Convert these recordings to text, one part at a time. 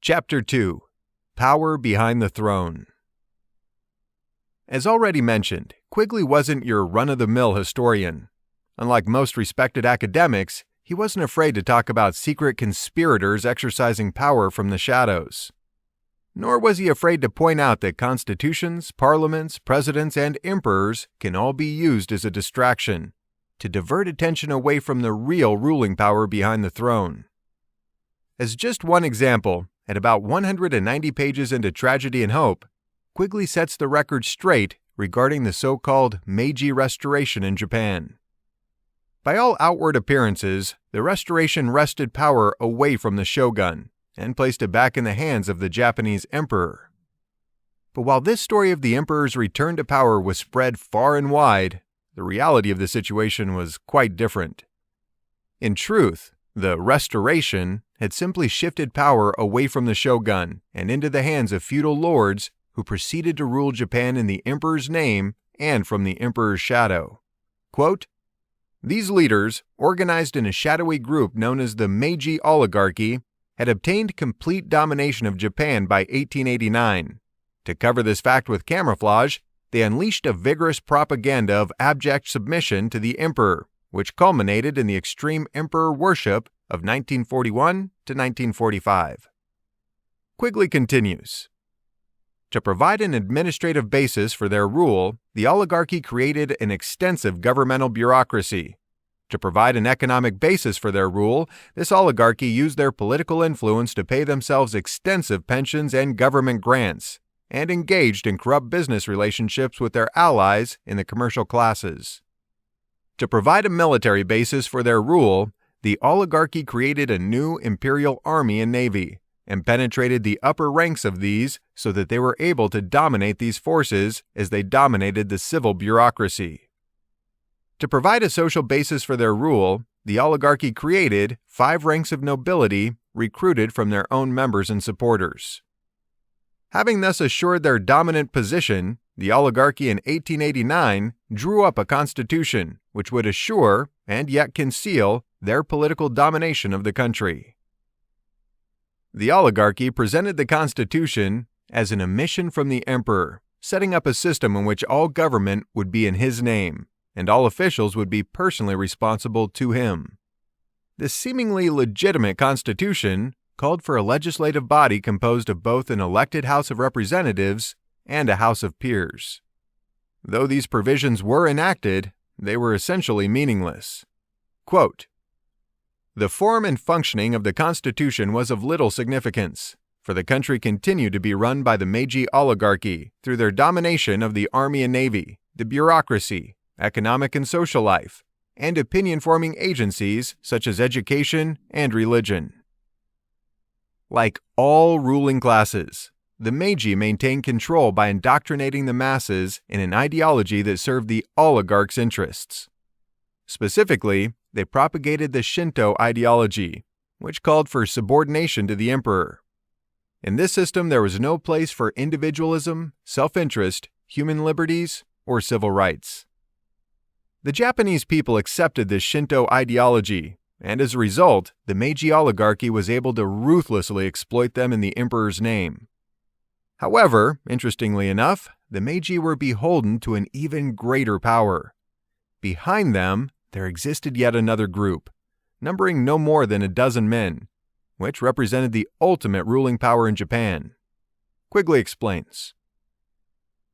Chapter 2: Power Behind the Throne. As already mentioned, Quigley wasn't your run-of-the-mill historian. Unlike most respected academics, he wasn't afraid to talk about secret conspirators exercising power from the shadows. Nor was he afraid to point out that constitutions, parliaments, presidents, and emperors can all be used as a distraction, to divert attention away from the real ruling power behind the throne. As just one example, at about 190 pages into Tragedy and Hope, Quigley sets the record straight regarding the so-called Meiji Restoration in Japan. By all outward appearances, the restoration wrested power away from the shogun and placed it back in the hands of the Japanese emperor. But while this story of the emperor's return to power was spread far and wide, the reality of the situation was quite different. In truth, the restoration had simply shifted power away from the shogun and into the hands of feudal lords who proceeded to rule Japan in the emperor's name and from the emperor's shadow. Quote, "These leaders, organized in a shadowy group known as the Meiji oligarchy, had obtained complete domination of Japan by 1889. To cover this fact with camouflage, they unleashed a vigorous propaganda of abject submission to the emperor, which culminated in the extreme emperor worship of 1941 to 1945. Quigley continues, "To provide an administrative basis for their rule, the oligarchy created an extensive governmental bureaucracy. To provide an economic basis for their rule, this oligarchy used their political influence to pay themselves extensive pensions and government grants, and engaged in corrupt business relationships with their allies in the commercial classes. To provide a military basis for their rule, the oligarchy created a new imperial army and navy, and penetrated the upper ranks of these so that they were able to dominate these forces as they dominated the civil bureaucracy. To provide a social basis for their rule, the oligarchy created 5 ranks of nobility recruited from their own members and supporters. Having thus assured their dominant position, the oligarchy in 1889 drew up a constitution which would assure, and yet conceal, their political domination of the country. The oligarchy presented the constitution as an emission from the emperor, setting up a system in which all government would be in his name, and all officials would be personally responsible to him. This seemingly legitimate constitution called for a legislative body composed of both an elected House of Representatives and a House of Peers. Though these provisions were enacted, they were essentially meaningless. Quote, "The form and functioning of the Constitution was of little significance, for the country continued to be run by the Meiji oligarchy through their domination of the army and navy, the bureaucracy, economic and social life, and opinion-forming agencies such as education and religion." Like all ruling classes, the Meiji maintained control by indoctrinating the masses in an ideology that served the oligarchs' interests. Specifically, they propagated the Shinto ideology, which called for subordination to the emperor. In this system, there was no place for individualism, self-interest, human liberties, or civil rights. The Japanese people accepted this Shinto ideology, and as a result, the Meiji oligarchy was able to ruthlessly exploit them in the emperor's name. However, interestingly enough, the Meiji were beholden to an even greater power. Behind them, there existed yet another group, numbering no more than a dozen men, which represented the ultimate ruling power in Japan. Quigley explains,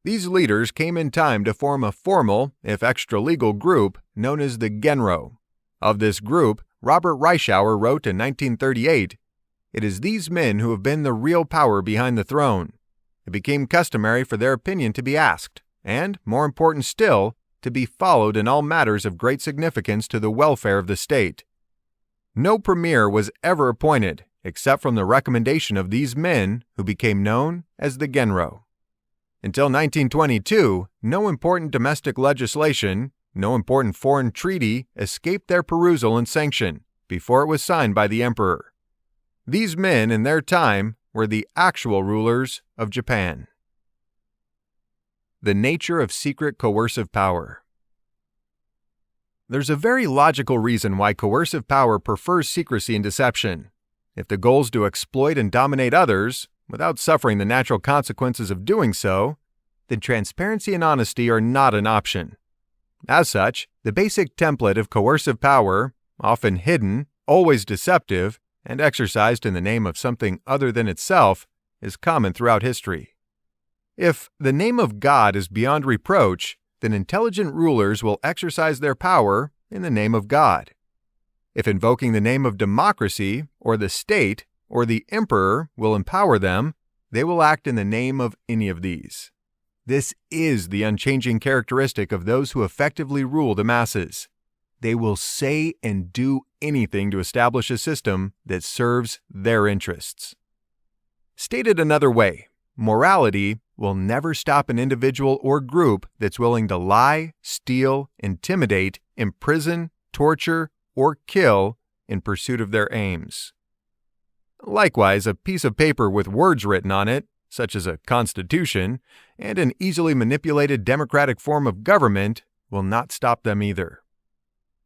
"These leaders came in time to form a formal, if extra-legal group known as the Genro. Of this group, Robert Reischauer wrote in 1938, 'It is these men who have been the real power behind the throne. It became customary for their opinion to be asked, and, more important still, to be followed in all matters of great significance to the welfare of the state. No premier was ever appointed except from the recommendation of these men who became known as the Genro. Until 1922, no important domestic legislation, no important foreign treaty escaped their perusal and sanction before it was signed by the emperor. These men, in their time, were the actual rulers of Japan." The nature of secret coercive power. There's a very logical reason why coercive power prefers secrecy and deception. If the goal is to exploit and dominate others, without suffering the natural consequences of doing so, then transparency and honesty are not an option. As such, the basic template of coercive power, often hidden, always deceptive, and exercised in the name of something other than itself, is common throughout history. If the name of God is beyond reproach, then intelligent rulers will exercise their power in the name of God. If invoking the name of democracy, or the state, or the emperor will empower them, they will act in the name of any of these. This is the unchanging characteristic of those who effectively rule the masses. They will say and do anything to establish a system that serves their interests. Stated another way, morality will never stop an individual or group that's willing to lie, steal, intimidate, imprison, torture, or kill in pursuit of their aims. Likewise, a piece of paper with words written on it, such as a constitution, and an easily manipulated democratic form of government will not stop them either.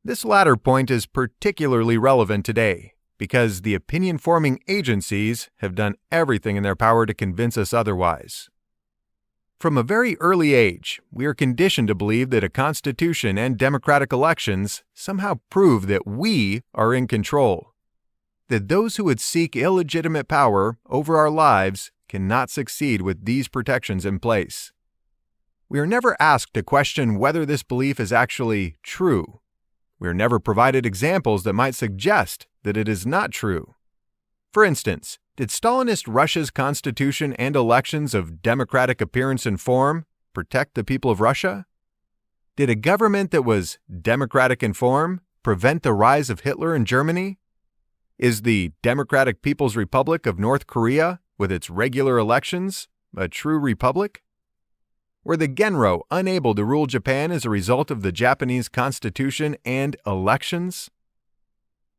This latter point is particularly relevant today because the opinion-forming agencies have done everything in their power to convince us otherwise. From a very early age, we are conditioned to believe that a constitution and democratic elections somehow prove that we are in control, that those who would seek illegitimate power over our lives cannot succeed with these protections in place. We are never asked to question whether this belief is actually true. We are never provided examples that might suggest that it is not true. For instance, did Stalinist Russia's constitution and elections of democratic appearance and form protect the people of Russia? Did a government that was democratic in form prevent the rise of Hitler in Germany? Is the Democratic People's Republic of North Korea, with its regular elections, a true republic? Were the Genro unable to rule Japan as a result of the Japanese constitution and elections?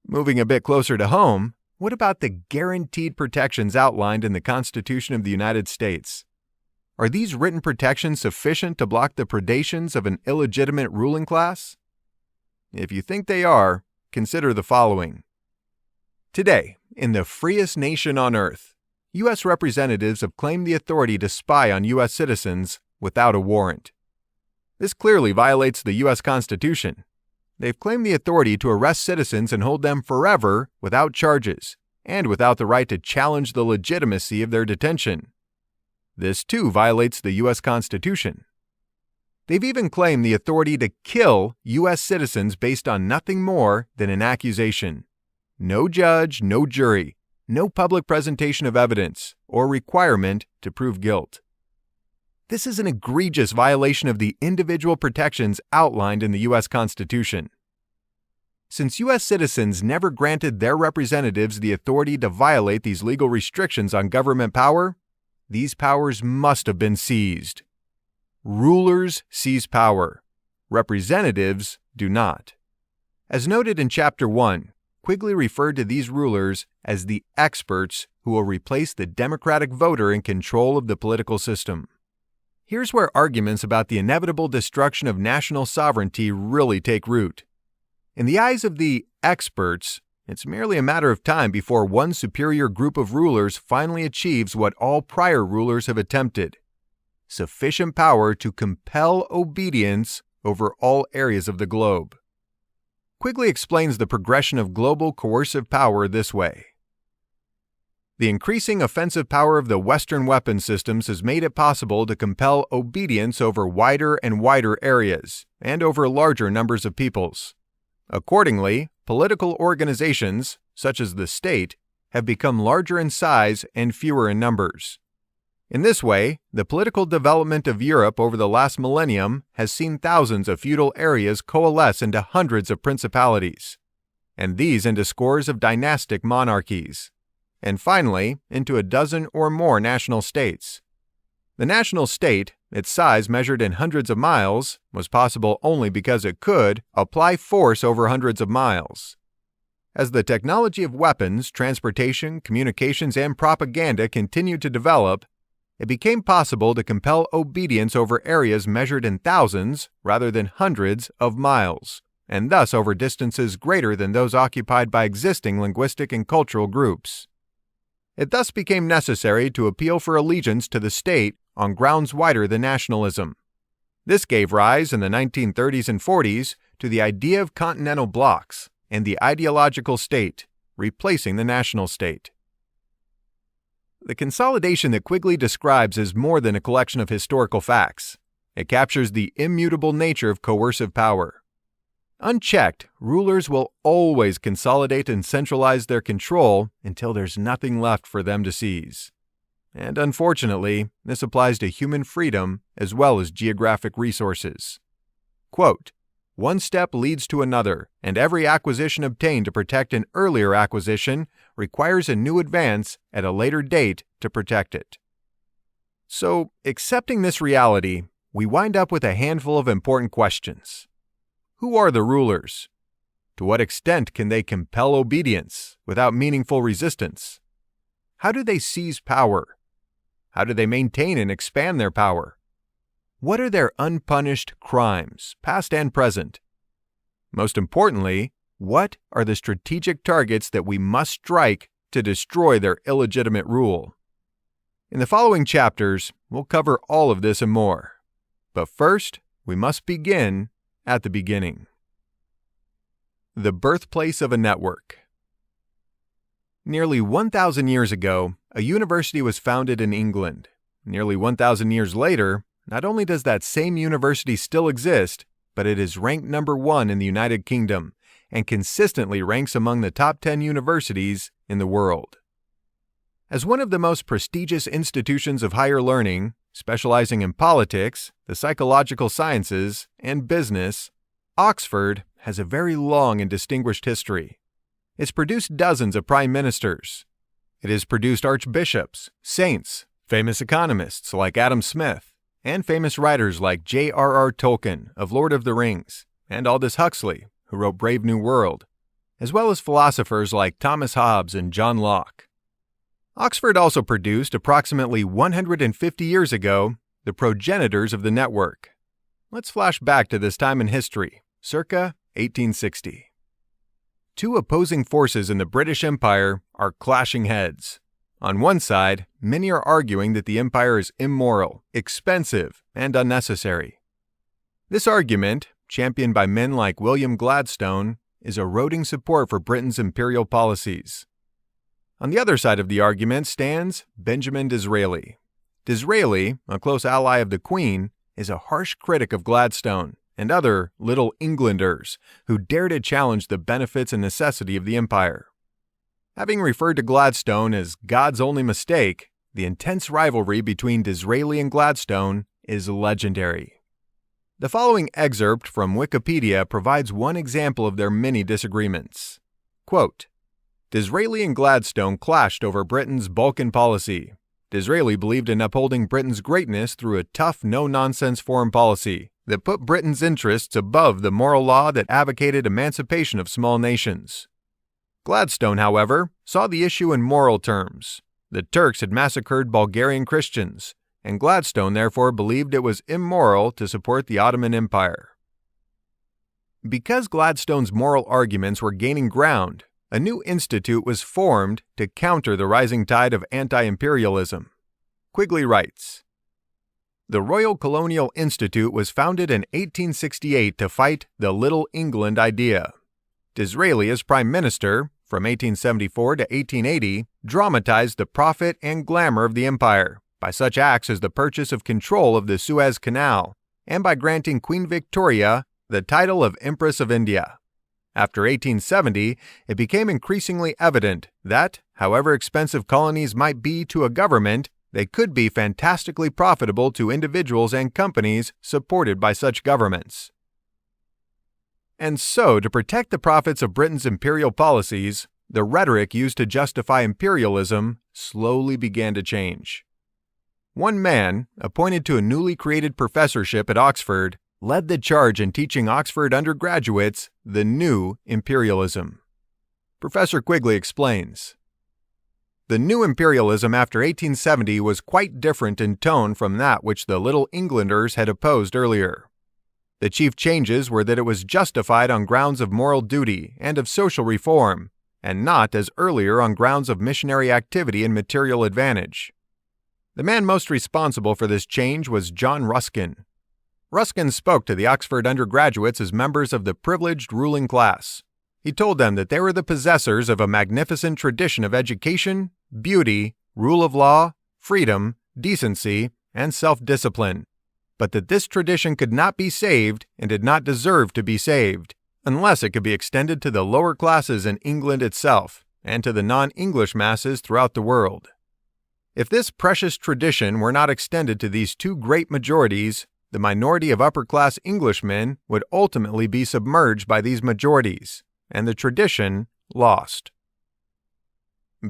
Moving a bit closer to home, what about the guaranteed protections outlined in the Constitution of the United States? Are these written protections sufficient to block the predations of an illegitimate ruling class? If you think they are, consider the following. Today, in the freest nation on earth, U.S. representatives have claimed the authority to spy on U.S. citizens without a warrant. This clearly violates the U.S. Constitution. They've claimed the authority to arrest citizens and hold them forever without charges, and without the right to challenge the legitimacy of their detention. This, too, violates the U.S. Constitution. They've even claimed the authority to kill U.S. citizens based on nothing more than an accusation. No judge, no jury, no public presentation of evidence, or requirement to prove guilt. This is an egregious violation of the individual protections outlined in the U.S. Constitution. Since U.S. citizens never granted their representatives the authority to violate these legal restrictions on government power, these powers must have been seized. Rulers seize power. Representatives do not. As noted in Chapter 1, Quigley referred to these rulers as the experts who will replace the democratic voter in control of the political system. Here's where arguments about the inevitable destruction of national sovereignty really take root. In the eyes of the experts, it's merely a matter of time before one superior group of rulers finally achieves what all prior rulers have attempted: sufficient power to compel obedience over all areas of the globe. Quigley explains the progression of global coercive power this way. The increasing offensive power of the Western weapon systems has made it possible to compel obedience over wider and wider areas, and over larger numbers of peoples. Accordingly, political organizations, such as the state, have become larger in size and fewer in numbers. In this way, the political development of Europe over the last millennium has seen thousands of feudal areas coalesce into hundreds of principalities, and these into scores of dynastic monarchies, and finally into a dozen or more national states. The national state, its size measured in hundreds of miles, was possible only because it could apply force over hundreds of miles. As the technology of weapons, transportation, communications, and propaganda continued to develop, it became possible to compel obedience over areas measured in thousands rather than hundreds of miles, and thus over distances greater than those occupied by existing linguistic and cultural groups. It thus became necessary to appeal for allegiance to the state on grounds wider than nationalism. This gave rise in the 1930s and 40s to the idea of continental blocks and the ideological state, replacing the national state. The consolidation that Quigley describes is more than a collection of historical facts. It captures the immutable nature of coercive power. Unchecked, rulers will always consolidate and centralize their control until there's nothing left for them to seize. And unfortunately, this applies to human freedom as well as geographic resources. Quote, "One step leads to another, and every acquisition obtained to protect an earlier acquisition requires a new advance at a later date to protect it." So, accepting this reality, we wind up with a handful of important questions. Who are the rulers? To what extent can they compel obedience without meaningful resistance? How do they seize power? How do they maintain and expand their power? What are their unpunished crimes, past and present? Most importantly, what are the strategic targets that we must strike to destroy their illegitimate rule? In the following chapters, we'll cover all of this and more. But first, we must begin at the beginning. The birthplace of a network. Nearly 1,000 years ago, a university was founded in England. Nearly 1,000 years later, not only does that same university still exist, but it is ranked number 1 in the United Kingdom and consistently ranks among the top 10 universities in the world. As one of the most prestigious institutions of higher learning, specializing in politics, the psychological sciences, and business, Oxford has a very long and distinguished history. It's produced dozens of prime ministers. It has produced archbishops, saints, famous economists like Adam Smith, and famous writers like J.R.R. Tolkien of Lord of the Rings, and Aldous Huxley, who wrote Brave New World, as well as philosophers like Thomas Hobbes and John Locke. Oxford also produced, approximately 150 years ago, the progenitors of the network. Let's flash back to this time in history, circa 1860. Two opposing forces in the British Empire are clashing heads. On one side, many are arguing that the empire is immoral, expensive, and unnecessary. This argument, championed by men like William Gladstone, is eroding support for Britain's imperial policies. On the other side of the argument stands Benjamin Disraeli. Disraeli, a close ally of the Queen, is a harsh critic of Gladstone and other Little Englanders who dare to challenge the benefits and necessity of the empire. Having referred to Gladstone as God's only mistake, the intense rivalry between Disraeli and Gladstone is legendary. The following excerpt from Wikipedia provides one example of their many disagreements. Quote, "Disraeli and Gladstone clashed over Britain's Balkan policy. Disraeli believed in upholding Britain's greatness through a tough, no-nonsense foreign policy that put Britain's interests above the moral law that advocated emancipation of small nations. Gladstone, however, saw the issue in moral terms. The Turks had massacred Bulgarian Christians, and Gladstone therefore believed it was immoral to support the Ottoman Empire." Because Gladstone's moral arguments were gaining ground, a new institute was formed to counter the rising tide of anti-imperialism. Quigley writes, "The Royal Colonial Institute was founded in 1868 to fight the Little England idea. Disraeli, as Prime Minister, from 1874 to 1880, dramatized the profit and glamour of the empire by such acts as the purchase of control of the Suez Canal and by granting Queen Victoria the title of Empress of India. After 1870, it became increasingly evident that, however expensive colonies might be to a government, they could be fantastically profitable to individuals and companies supported by such governments. And so, to protect the profits of Britain's imperial policies, the rhetoric used to justify imperialism slowly began to change. One man, appointed to a newly created professorship at Oxford, led the charge in teaching Oxford undergraduates the new imperialism. Professor Quigley explains, "The new imperialism after 1870 was quite different in tone from that which the Little Englanders had opposed earlier. The chief changes were that it was justified on grounds of moral duty and of social reform, and not as earlier on grounds of missionary activity and material advantage. The man most responsible for this change was John Ruskin. Ruskin spoke to the Oxford undergraduates as members of the privileged ruling class. He told them that they were the possessors of a magnificent tradition of education, beauty, rule of law, freedom, decency, and self-discipline, but that this tradition could not be saved and did not deserve to be saved, unless it could be extended to the lower classes in England itself and to the non-English masses throughout the world. If this precious tradition were not extended to these two great majorities, the minority of upper-class Englishmen would ultimately be submerged by these majorities, and the tradition lost.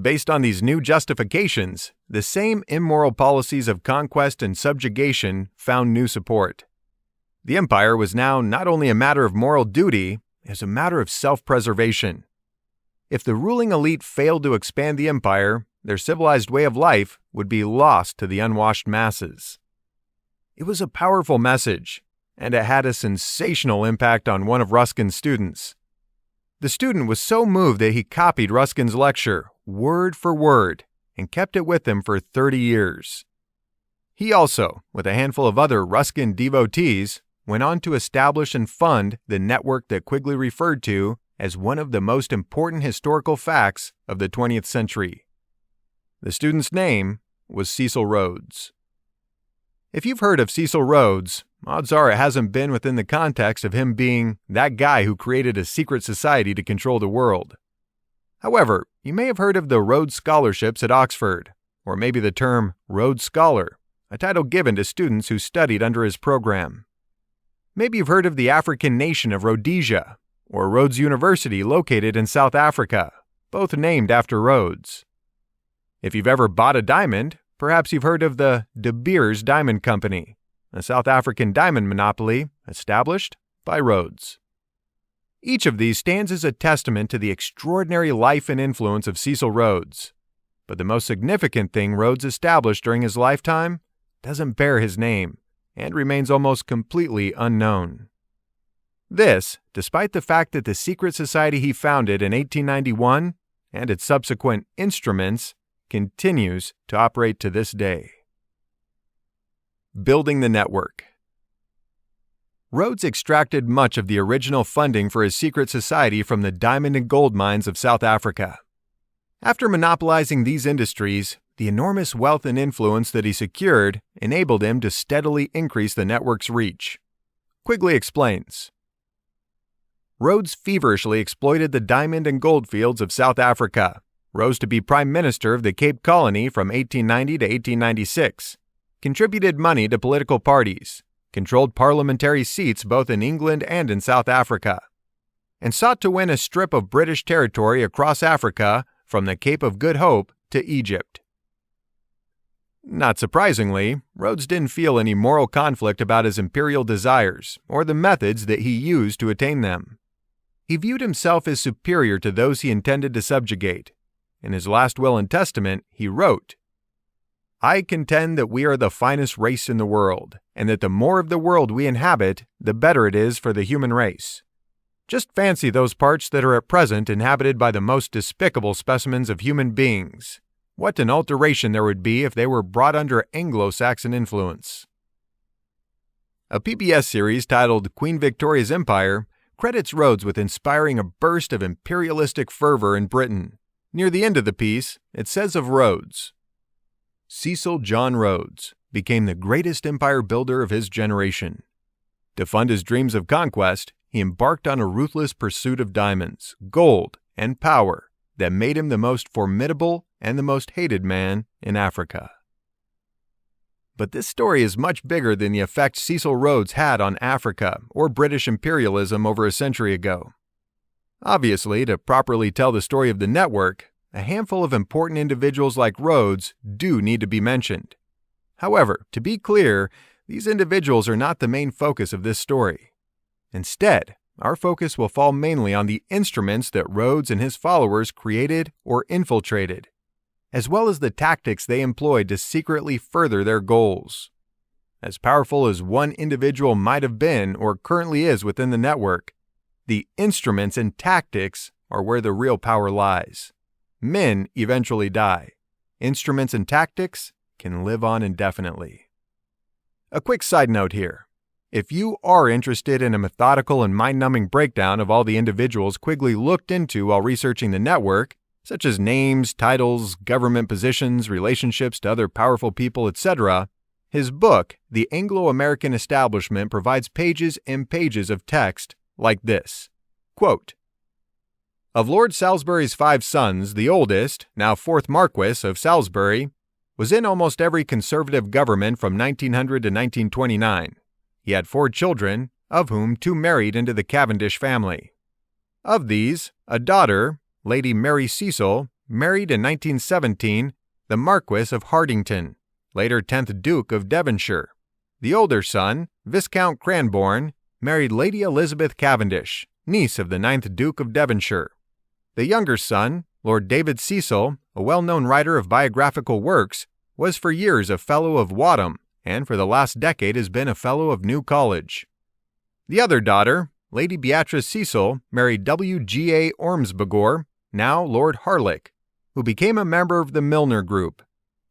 Based on these new justifications, the same immoral policies of conquest and subjugation found new support. The empire was now not only a matter of moral duty, it was a matter of self-preservation. If the ruling elite failed to expand the empire, their civilized way of life would be lost to the unwashed masses. It was a powerful message, and it had a sensational impact on one of Ruskin's students. The student was so moved that he copied Ruskin's lecture, word for word, and kept it with him for 30 years. He also, with a handful of other Ruskin devotees, went on to establish and fund the network that Quigley referred to as one of the most important historical facts of the 20th century. The student's name was Cecil Rhodes. If you've heard of Cecil Rhodes, odds are it hasn't been within the context of him being that guy who created a secret society to control the world. However, you may have heard of the Rhodes Scholarships at Oxford, or maybe the term Rhodes Scholar, a title given to students who studied under his program. Maybe you've heard of the African nation of Rhodesia, or Rhodes University located in South Africa, both named after Rhodes. If you've ever bought a diamond, perhaps you've heard of the De Beers Diamond Company, a South African diamond monopoly established by Rhodes. Each of these stands as a testament to the extraordinary life and influence of Cecil Rhodes. But the most significant thing Rhodes established during his lifetime doesn't bear his name and remains almost completely unknown. This, despite the fact that the secret society he founded in 1891 and its subsequent instruments continues to operate to this day. Building the network. Rhodes extracted much of the original funding for his secret society from the diamond and gold mines of South Africa. After monopolizing these industries, the enormous wealth and influence that he secured enabled him to steadily increase the network's reach. Quigley explains. Rhodes feverishly exploited the diamond and gold fields of South Africa, rose to be Prime Minister of the Cape Colony from 1890 to 1896, contributed money to political parties, controlled parliamentary seats both in England and in South Africa, and sought to win a strip of British territory across Africa from the Cape of Good Hope to Egypt. Not surprisingly, Rhodes didn't feel any moral conflict about his imperial desires or the methods that he used to attain them. He viewed himself as superior to those he intended to subjugate. In his last will and testament, he wrote, "I contend that we are the finest race in the world, and that the more of the world we inhabit, the better it is for the human race. Just fancy those parts that are at present inhabited by the most despicable specimens of human beings. What an alteration there would be if they were brought under Anglo-Saxon influence." A PBS series titled Queen Victoria's Empire credits Rhodes with inspiring a burst of imperialistic fervor in Britain. Near the end of the piece, it says of Rhodes, "Cecil John Rhodes became the greatest empire builder of his generation. To fund his dreams of conquest, he embarked on a ruthless pursuit of diamonds, gold, and power that made him the most formidable and the most hated man in Africa." But this story is much bigger than the effect Cecil Rhodes had on Africa or British imperialism over a century ago. Obviously, to properly tell the story of the network, a handful of important individuals like Rhodes do need to be mentioned. However, to be clear, these individuals are not the main focus of this story. Instead, our focus will fall mainly on the instruments that Rhodes and his followers created or infiltrated, as well as the tactics they employed to secretly further their goals. as powerful as one individual might have been or currently is within the network, the instruments and tactics are where the real power lies. Men eventually die. Instruments and tactics can live on indefinitely. A quick side note here. If you are interested in a methodical and mind-numbing breakdown of all the individuals Quigley looked into while researching the network, such as names, titles, government positions, relationships to other powerful people, etc., his book, The Anglo-American Establishment, provides pages and pages of text like this. Quote, "Of Lord Salisbury's 5 sons, the oldest, now 4th Marquis of Salisbury, was in almost every conservative government from 1900 to 1929. He had 4 children, of whom 2 married into the Cavendish family. Of these, a daughter, Lady Mary Cecil, married in 1917 the Marquis of Hartington, later 10th Duke of Devonshire. The older son, Viscount Cranbourne, married Lady Elizabeth Cavendish, niece of the 9th Duke of Devonshire. The younger son, Lord David Cecil, a well-known writer of biographical works, was for years a Fellow of Wadham, and for the last decade has been a Fellow of New College. The other daughter, Lady Beatrice Cecil, married W.G.A. Ormsbagore, now Lord Harlech, who became a member of the Milner Group.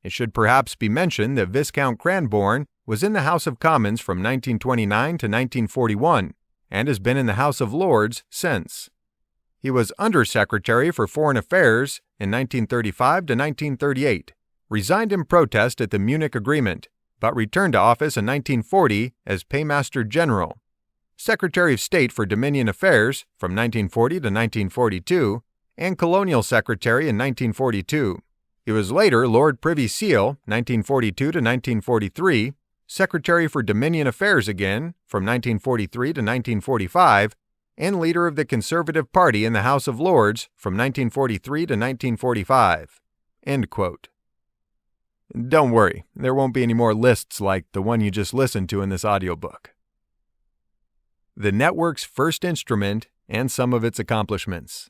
It should perhaps be mentioned that Viscount Cranbourne was in the House of Commons from 1929 to 1941, and has been in the House of Lords since. He was Under-Secretary for Foreign Affairs in 1935 to 1938, resigned in protest at the Munich Agreement, but returned to office in 1940 as Paymaster General, Secretary of State for Dominion Affairs from 1940 to 1942, and Colonial Secretary in 1942. He was later Lord Privy Seal, 1942 to 1943, Secretary for Dominion Affairs again from 1943 to 1945, and leader of the Conservative Party in the House of Lords from 1943 to 1945. End quote. Don't worry, there won't be any more lists like the one you just listened to in this audiobook. The network's first instrument and some of its accomplishments.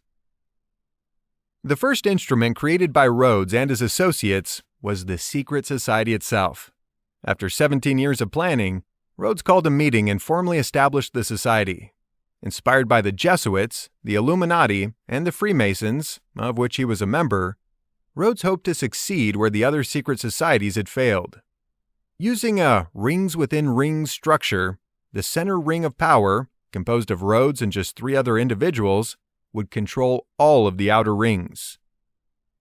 The first instrument created by Rhodes and his associates was the secret society itself. After 17 years of planning, Rhodes called a meeting and formally established the society. Inspired by the Jesuits, the Illuminati, and the Freemasons, of which he was a member, Rhodes hoped to succeed where the other secret societies had failed. Using a rings-within-rings structure, the center ring of power, composed of Rhodes and just 3 other individuals, would control all of the outer rings.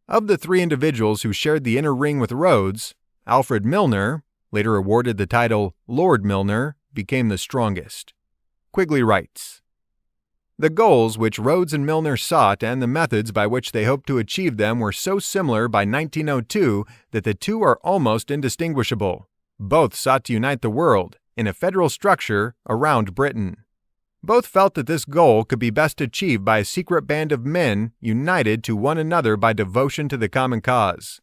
Of the 3 individuals who shared the inner ring with Rhodes, Alfred Milner, later awarded the title Lord Milner, became the strongest. Quigley writes, "The goals which Rhodes and Milner sought and the methods by which they hoped to achieve them were so similar by 1902 that the two are almost indistinguishable. Both sought to unite the world in a federal structure around Britain. Both felt that this goal could be best achieved by a secret band of men united to one another by devotion to the common cause.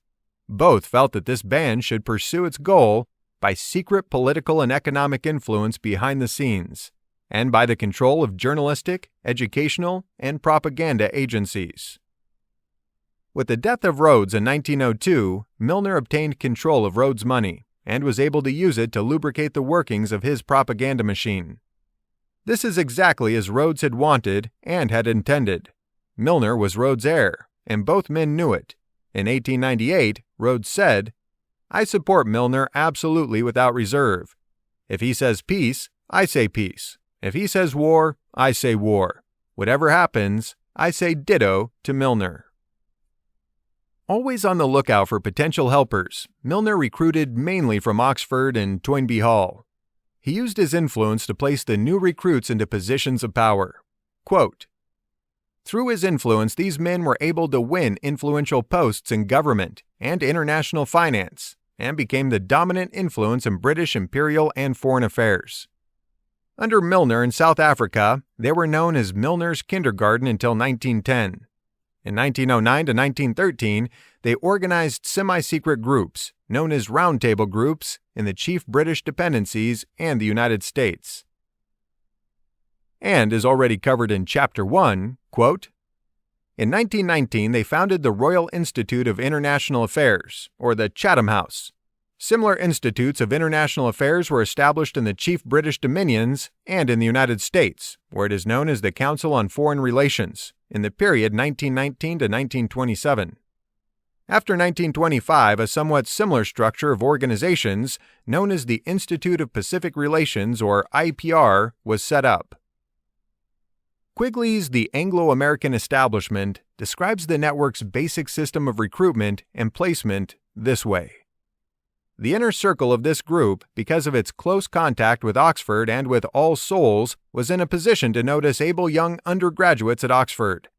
Both felt that this band should pursue its goal by secret political and economic influence behind the scenes, and by the control of journalistic, educational, and propaganda agencies." With the death of Rhodes in 1902, Milner obtained control of Rhodes' money and was able to use it to lubricate the workings of his propaganda machine. This is exactly as Rhodes had wanted and had intended. Milner was Rhodes' heir, and both men knew it. In 1898, Rhodes said, "I support Milner absolutely without reserve. If he says peace, I say peace. If he says war, I say war. Whatever happens, I say ditto to Milner." Always on the lookout for potential helpers, Milner recruited mainly from Oxford and Toynbee Hall. He used his influence to place the new recruits into positions of power. Quote, "Through his influence, these men were able to win influential posts in government and international finance, and became the dominant influence in British imperial and foreign affairs. Under Milner in South Africa, they were known as Milner's Kindergarten until 1910. In 1909 to 1913, they organized semi-secret groups, known as Round Table groups, in the chief British dependencies and the United States." And as already covered in Chapter 1, quote, "In 1919, they founded the Royal Institute of International Affairs, or the Chatham House, Similar institutes of international affairs were established in the chief British dominions and in the United States, where it is known as the Council on Foreign Relations, in the period 1919 to 1927. After 1925, a somewhat similar structure of organizations, known as the Institute of Pacific Relations, or IPR, was set up. Quigley's The Anglo-American Establishment describes the network's basic system of recruitment and placement this way. The inner circle of this group, because of its close contact with Oxford and with All Souls, was in a position to notice able young undergraduates at Oxford.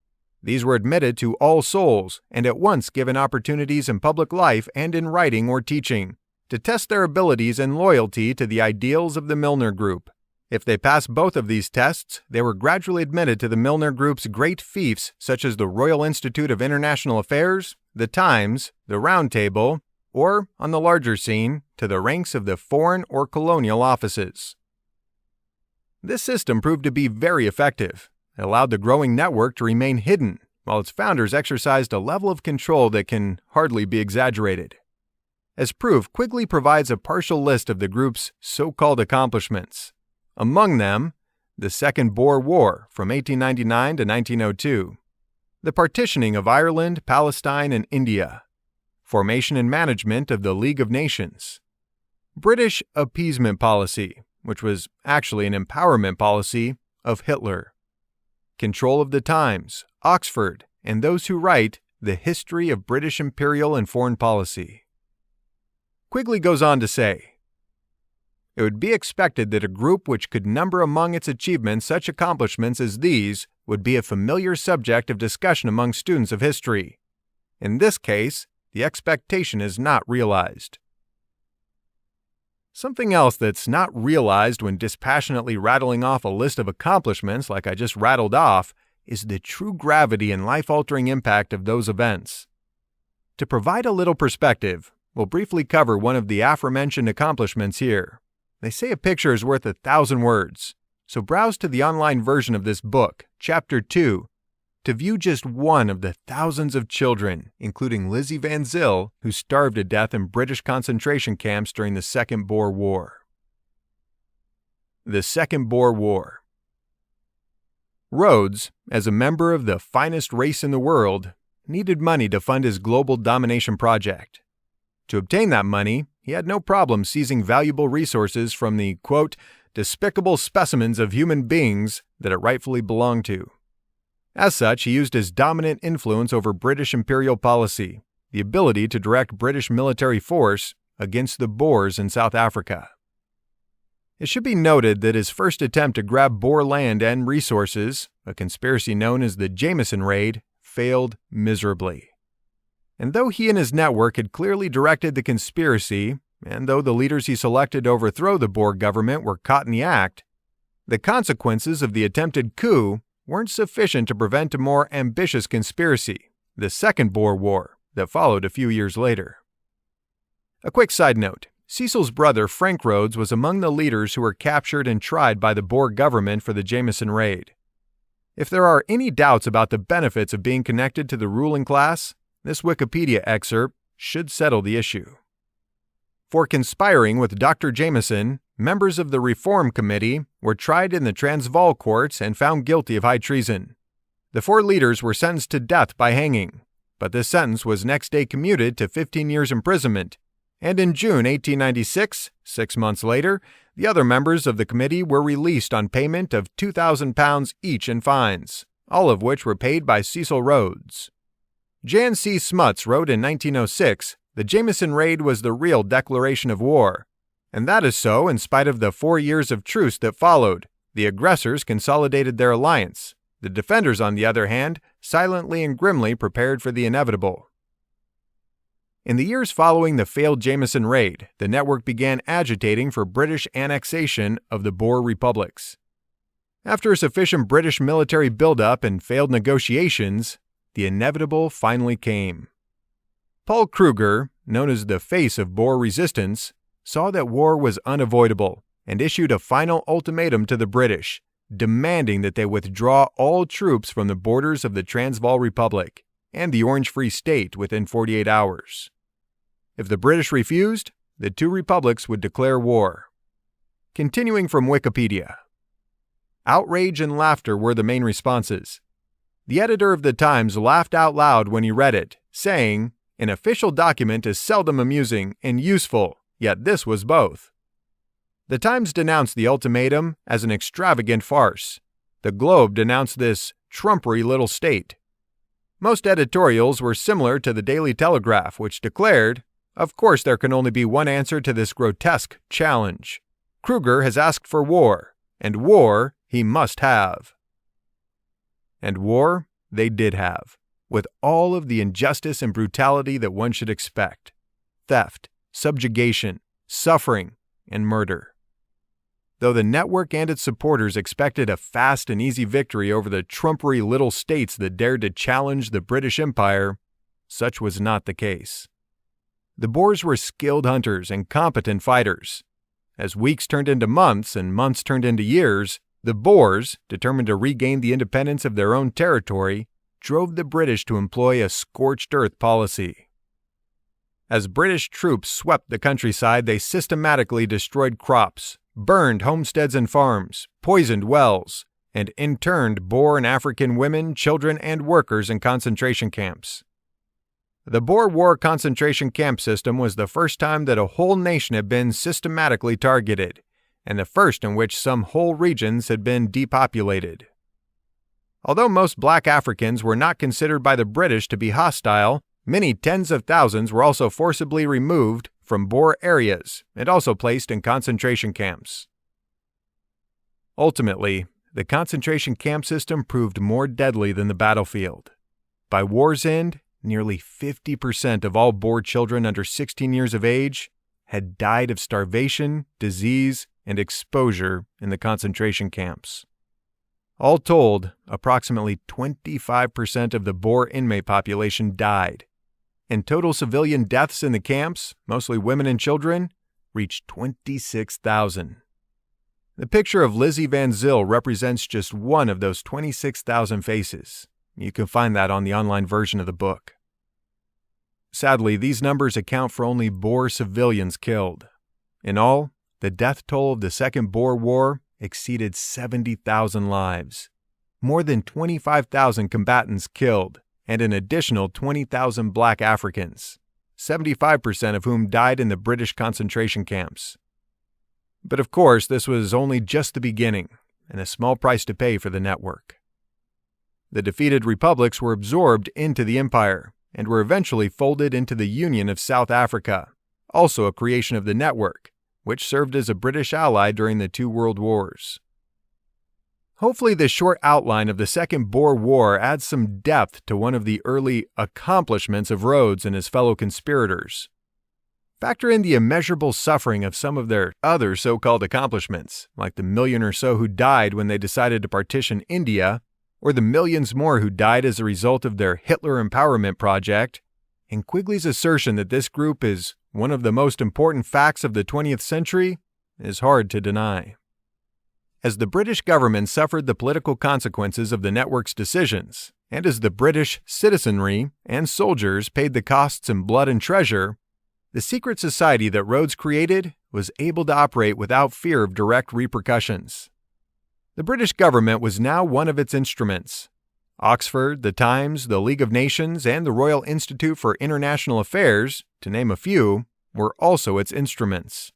These were admitted to All Souls and at once given opportunities in public life and in writing or teaching, to test their abilities and loyalty to the ideals of the Milner Group. If they passed both of these tests, they were gradually admitted to the Milner Group's great fiefs such as the Royal Institute of International Affairs, the Times, the Round Table, or, on the larger scene, to the ranks of the Foreign or Colonial Offices. This system proved to be very effective. It allowed the growing network to remain hidden, while its founders exercised a level of control that can hardly be exaggerated. As proof, Quigley provides a partial list of the group's so-called accomplishments. Among them, the Second Boer War from 1899 to 1902, the partitioning of Ireland, Palestine, and India, formation and management of the League of Nations, British appeasement policy, which was actually an empowerment policy of Hitler, control of the Times, Oxford, and those who write the history of British imperial and foreign policy. Quigley goes on to say, it would be expected that a group which could number among its achievements such accomplishments as these would be a familiar subject of discussion among students of history. In this case, the expectation is not realized. Something else that's not realized when dispassionately rattling off a list of accomplishments like I just rattled off is the true gravity and life-altering impact of those events. To provide a little perspective, we'll briefly cover one of the aforementioned accomplishments here. They say a picture is worth 1,000 words, so browse to the online version of this book, Chapter 2, to view just one of the thousands of children, including Lizzie Van Zyl, who starved to death in British concentration camps during the Second Boer War. The Second Boer War. Rhodes, as a member of the finest race in the world, needed money to fund his global domination project. To obtain that money, he had no problem seizing valuable resources from the, quote, despicable specimens of human beings that it rightfully belonged to. As such, he used his dominant influence over British imperial policy, the ability to direct British military force against the Boers in South Africa. It should be noted that his first attempt to grab Boer land and resources, a conspiracy known as the Jameson Raid, failed miserably. And though he and his network had clearly directed the conspiracy, and though the leaders he selected to overthrow the Boer government were caught in the act, the consequences of the attempted coup weren't sufficient to prevent a more ambitious conspiracy, the Second Boer War, that followed a few years later. A quick side note, Cecil's brother Frank Rhodes was among the leaders who were captured and tried by the Boer government for the Jameson Raid. If there are any doubts about the benefits of being connected to the ruling class, this Wikipedia excerpt should settle the issue. For conspiring with Dr. Jameson, members of the Reform Committee were tried in the Transvaal courts and found guilty of high treason. The 4 leaders were sentenced to death by hanging, but this sentence was next day commuted to 15 years imprisonment, and in June 1896, 6 months later, the other members of the committee were released on payment of £2,000 each in fines, all of which were paid by Cecil Rhodes. Jan C. Smuts wrote in 1906, the Jameson Raid was the real declaration of war, and that is so in spite of the 4 years of truce that followed. The aggressors consolidated their alliance. The defenders, on the other hand, silently and grimly prepared for the inevitable. In the years following the failed Jameson Raid, the network began agitating for British annexation of the Boer republics. After a sufficient British military buildup and failed negotiations, the inevitable finally came. Paul Kruger, known as the face of Boer resistance, saw that war was unavoidable and issued a final ultimatum to the British, demanding that they withdraw all troops from the borders of the Transvaal Republic and the Orange Free State within 48 hours. If the British refused, the two republics would declare war. Continuing from Wikipedia. Outrage and laughter were the main responses. The editor of the Times laughed out loud when he read it, saying, "An official document is seldom amusing and useful, yet this was both." The Times denounced the ultimatum as an extravagant farce. The Globe denounced this trumpery little state. Most editorials were similar to the Daily Telegraph, which declared, "Of course there can only be one answer to this grotesque challenge. Kruger has asked for war, and war he must have." And war they did have, with all of the injustice and brutality that one should expect: theft, subjugation, suffering, and murder. Though the network and its supporters expected a fast and easy victory over the trumpery little states that dared to challenge the British Empire, such was not the case. The Boers were skilled hunters and competent fighters. As weeks turned into months and months turned into years, the Boers, determined to regain the independence of their own territory, drove the British to employ a scorched earth policy. As British troops swept the countryside, they systematically destroyed crops, burned homesteads and farms, poisoned wells, and interned Boer and African women, children, and workers in concentration camps. The Boer War concentration camp system was the first time that a whole nation had been systematically targeted, and the first in which some whole regions had been depopulated. Although most black Africans were not considered by the British to be hostile, many tens of thousands were also forcibly removed from Boer areas and also placed in concentration camps. Ultimately, the concentration camp system proved more deadly than the battlefield. By war's end, nearly 50% of all Boer children under 16 years of age had died of starvation, disease, and exposure in the concentration camps. All told, approximately 25% of the Boer inmate population died, and total civilian deaths in the camps, mostly women and children, reached 26,000. The picture of Lizzie Van Zyl represents just one of those 26,000 faces. You can find that on the online version of the book. Sadly, these numbers account for only Boer civilians killed. In all, the death toll of the Second Boer War exceeded 70,000 lives. More than 25,000 combatants killed, and an additional 20,000 black Africans, 75% of whom died in the British concentration camps. But of course, this was only just the beginning, and a small price to pay for the network. The defeated republics were absorbed into the empire, and were eventually folded into the Union of South Africa, also a creation of the network, which served as a British ally during the two world wars. Hopefully this short outline of the Second Boer War adds some depth to one of the early accomplishments of Rhodes and his fellow conspirators. Factor in the immeasurable suffering of some of their other so-called accomplishments, like the million or so who died when they decided to partition India, or the millions more who died as a result of their Hitler empowerment project, and Quigley's assertion that this group is one of the most important facts of the 20th century is hard to deny. As the British government suffered the political consequences of the network's decisions, and as the British citizenry and soldiers paid the costs in blood and treasure, the secret society that Rhodes created was able to operate without fear of direct repercussions. The British government was now one of its instruments. Oxford, the Times, the League of Nations, and the Royal Institute for International Affairs, to name a few, were also its instruments.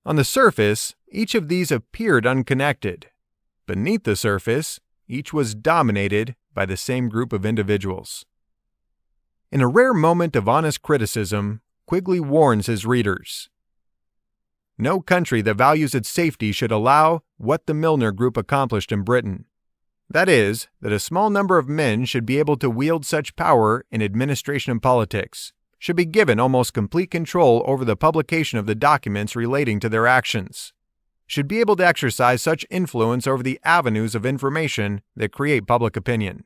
On the surface, each of these appeared unconnected. Beneath the surface, each was dominated by the same group of individuals. In a rare moment of honest criticism, Quigley warns his readers. No country that values its safety should allow what the Milner Group accomplished in Britain. That is, that a small number of men should be able to wield such power in administration and politics, should be given almost complete control over the publication of the documents relating to their actions, should be able to exercise such influence over the avenues of information that create public opinion.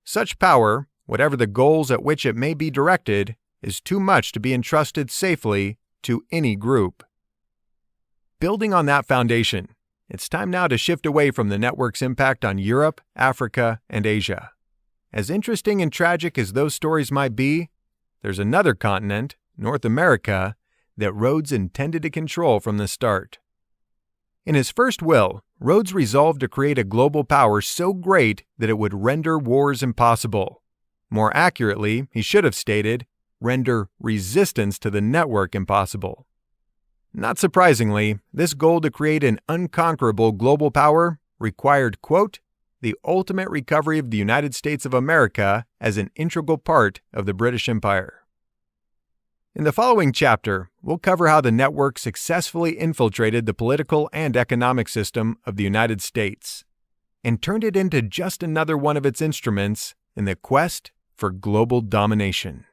Such power, whatever the goals at which it may be directed, is too much to be entrusted safely to any group. Building on that foundation, it's time now to shift away from the network's impact on Europe, Africa, and Asia. As interesting and tragic as those stories might be, there's another continent, North America, that Rhodes intended to control from the start. In his first will, Rhodes resolved to create a global power so great that it would render wars impossible. More accurately, he should have stated, render resistance to the network impossible. Not surprisingly, this goal to create an unconquerable global power required, quote, the ultimate recovery of the United States of America as an integral part of the British Empire. In the following chapter, we'll cover how the network successfully infiltrated the political and economic system of the United States and turned it into just another one of its instruments in the quest for global domination.